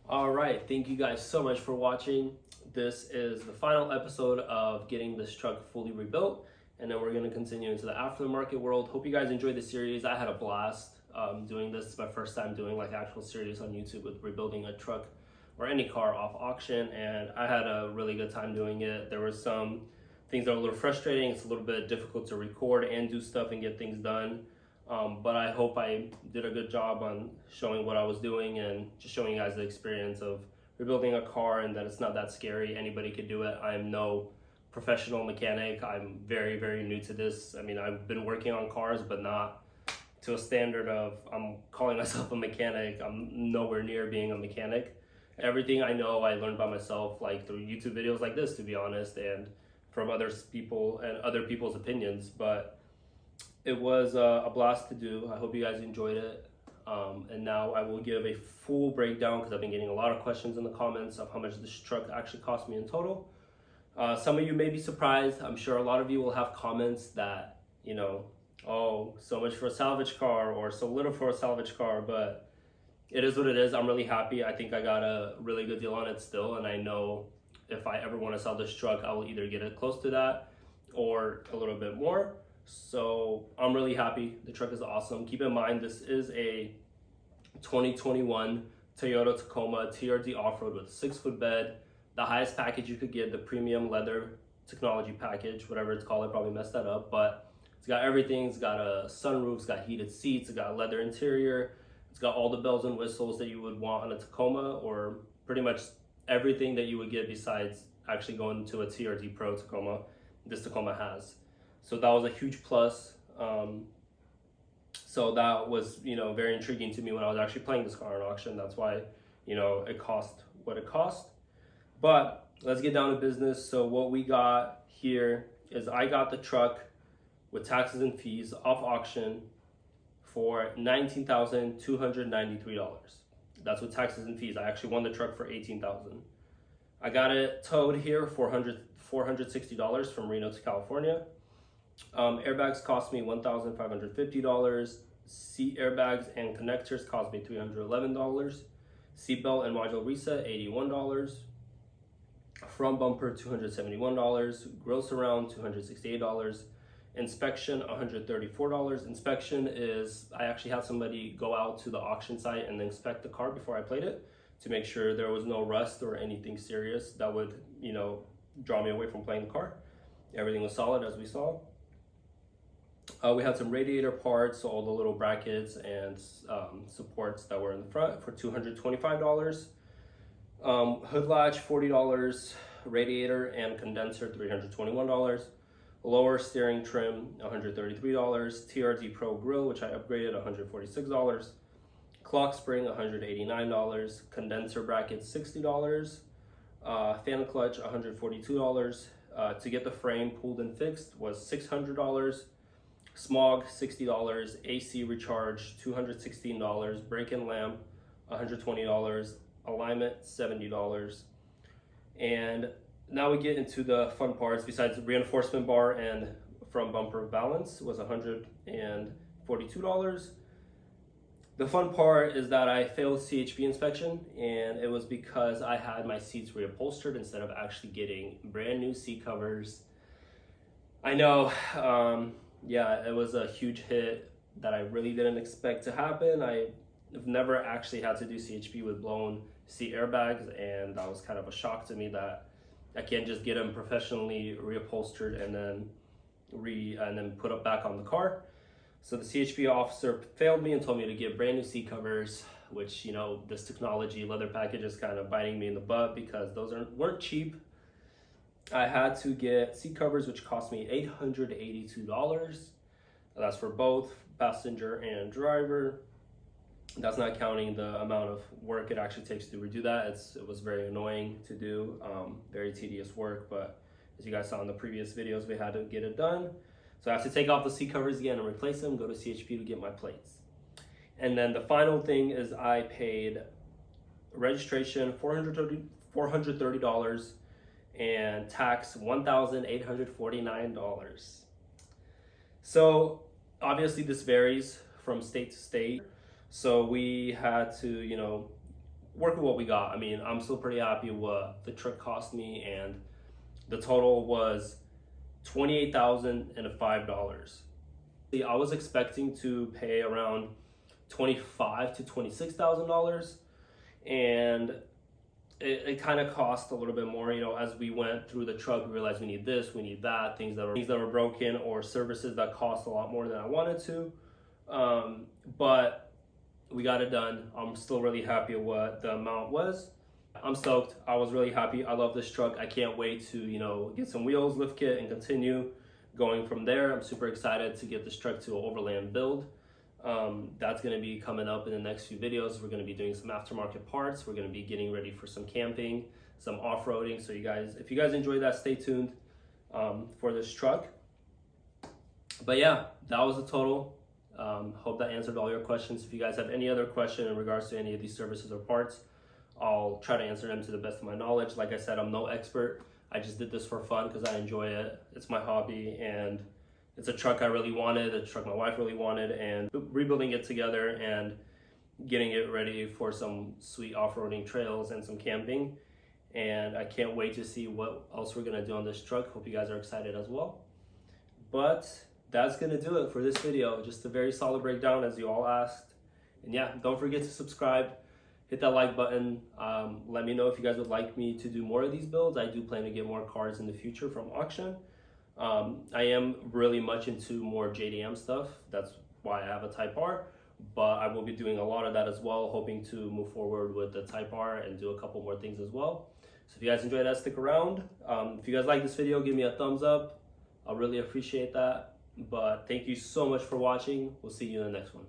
All right, thank you guys so much for watching. This is the final episode of getting this truck fully rebuilt, and then we're going to continue into the aftermarket world. Hope you guys enjoyed the series. I had a blast doing this. It's my first time doing like actual series on YouTube with rebuilding a truck or any car off auction, and I had a really good time doing it. There were some things that are a little frustrating. It's a little bit difficult to record and do stuff and get things done. But I hope I did a good job on showing what I was doing and just showing you guys the experience of rebuilding a car and that it's not that scary. Anybody could do it. I'm no professional mechanic. I'm very, very new to this. I mean, I've been working on cars, but not to a standard of I'm calling myself a mechanic. I'm nowhere near being a mechanic. Everything I know, I learned by myself, like through YouTube videos like this, to be honest, and from other people and other people's opinions. But it was a blast to do. I hope you guys enjoyed it. And now I will give a full breakdown because I've been getting a lot of questions in the comments of how much this truck actually cost me in total. Some of you may be surprised. I'm sure a lot of you will have comments that, oh, so much for a salvage car or so little for a salvage car, but it is what it is. I'm really happy. I think I got a really good deal on it still, and I know if I ever want to sell this truck, I will either get it close to that or a little bit more. So I'm really happy. The truck is awesome. Keep in mind, this is a 2021 Toyota Tacoma TRD off-road with a 6-foot bed, the highest package you could get, the premium leather technology package, whatever it's called. I probably messed that up, but it's got everything. It's got a sunroof, it's got heated seats, it's got a leather interior, it's got all the bells and whistles that you would want on a Tacoma, or pretty much everything that you would get besides actually going to a TRD Pro Tacoma. This Tacoma has. So that was a huge plus. So that was, very intriguing to me when I was actually playing this car on auction. That's why, it cost what it cost. But let's get down to business. So what we got here is I got the truck with taxes and fees off auction for $19,293. That's with taxes and fees. I actually won the truck for $18,000. I got it towed here for $460 from Reno to California. Airbags cost me $1,550. Seat airbags and connectors cost me $311. Seatbelt and module reset, $81. Front bumper, $271. Gross around, $268. Inspection, $134. Inspection is, I actually had somebody go out to the auction site and inspect the car before I played it to make sure there was no rust or anything serious that would, draw me away from playing the car. Everything was solid, as we saw. We had some radiator parts, so all the little brackets and supports that were in the front for $225. Hood latch, $40. Radiator and condenser, $321. Lower steering trim, $133. TRD Pro grill, which I upgraded, $146. Clock spring, $189. Condenser bracket, $60. Fan clutch, $142. To get the frame pulled and fixed was $600. Smog, $60. AC recharge, $216. Brake and lamp, $120. Alignment, $70. And now we get into the fun parts. Besides the reinforcement bar and front bumper balance was $142. The fun part is that I failed CHP inspection, and it was because I had my seats reupholstered instead of actually getting brand new seat covers. I know, yeah, it was a huge hit that I really didn't expect to happen. I've never actually had to do CHP with blown seat airbags, and that was kind of a shock to me that I can't just get them professionally reupholstered and then put up back on the car. So the CHP officer failed me and told me to get brand new seat covers, which, this technology leather package is kind of biting me in the butt because those weren't cheap. I had to get seat covers, which cost me $882. That's for both passenger and driver. That's not counting the amount of work it actually takes to redo that. It was very annoying to do, very tedious work, but as you guys saw in the previous videos, we had to get it done. So I have to take off the seat covers again and replace them, go to CHP to get my plates. And then the final thing is I paid registration $430 and tax $1,849. So obviously this varies from state to state. So we had to, work with what we got. I mean, I'm still pretty happy what the truck cost me, and the total was $28,005. See, I was expecting to pay around $25,000 to $26,000, and it kind of cost a little bit more. You know, as we went through the truck, we realized we need this, we need that, things that were broken, or services that cost a lot more than I wanted to. But we got it done. I'm still really happy with what the amount was. I'm stoked. I was really happy. I love this truck. I can't wait to, you know, get some wheels, lift kit, and continue going from there. I'm super excited to get this truck to an overland build. That's going to be coming up in the next few videos. We're going to be doing some aftermarket parts. We're going to be getting ready for some camping, some off-roading. So you guys, if you guys enjoy that, stay tuned for this truck. But yeah, that was the total. Hope that answered all your questions. If you guys have any other question in regards to any of these services or parts, I'll try to answer them to the best of my knowledge. Like I said, I'm no expert. I just did this for fun because I enjoy it. It's my hobby, and it's a truck I really wanted, a truck my wife really wanted, and rebuilding it together and getting it ready for some sweet off-roading trails and some camping. And I can't wait to see what else we're gonna do on this truck. Hope you guys are excited as well. But that's gonna do it for this video. Just a very solid breakdown, as you all asked. And yeah, don't forget to subscribe, hit that like button. Let me know if you guys would like me to do more of these builds. I do plan to get more cars in the future from auction. I am really much into more JDM stuff. That's why I have a Type R, but I will be doing a lot of that as well, hoping to move forward with the Type R and do a couple more things as well. So if you guys enjoyed that, stick around. If you guys like this video, give me a thumbs up. I'll really appreciate that. But thank you so much for watching. We'll see you in the next one.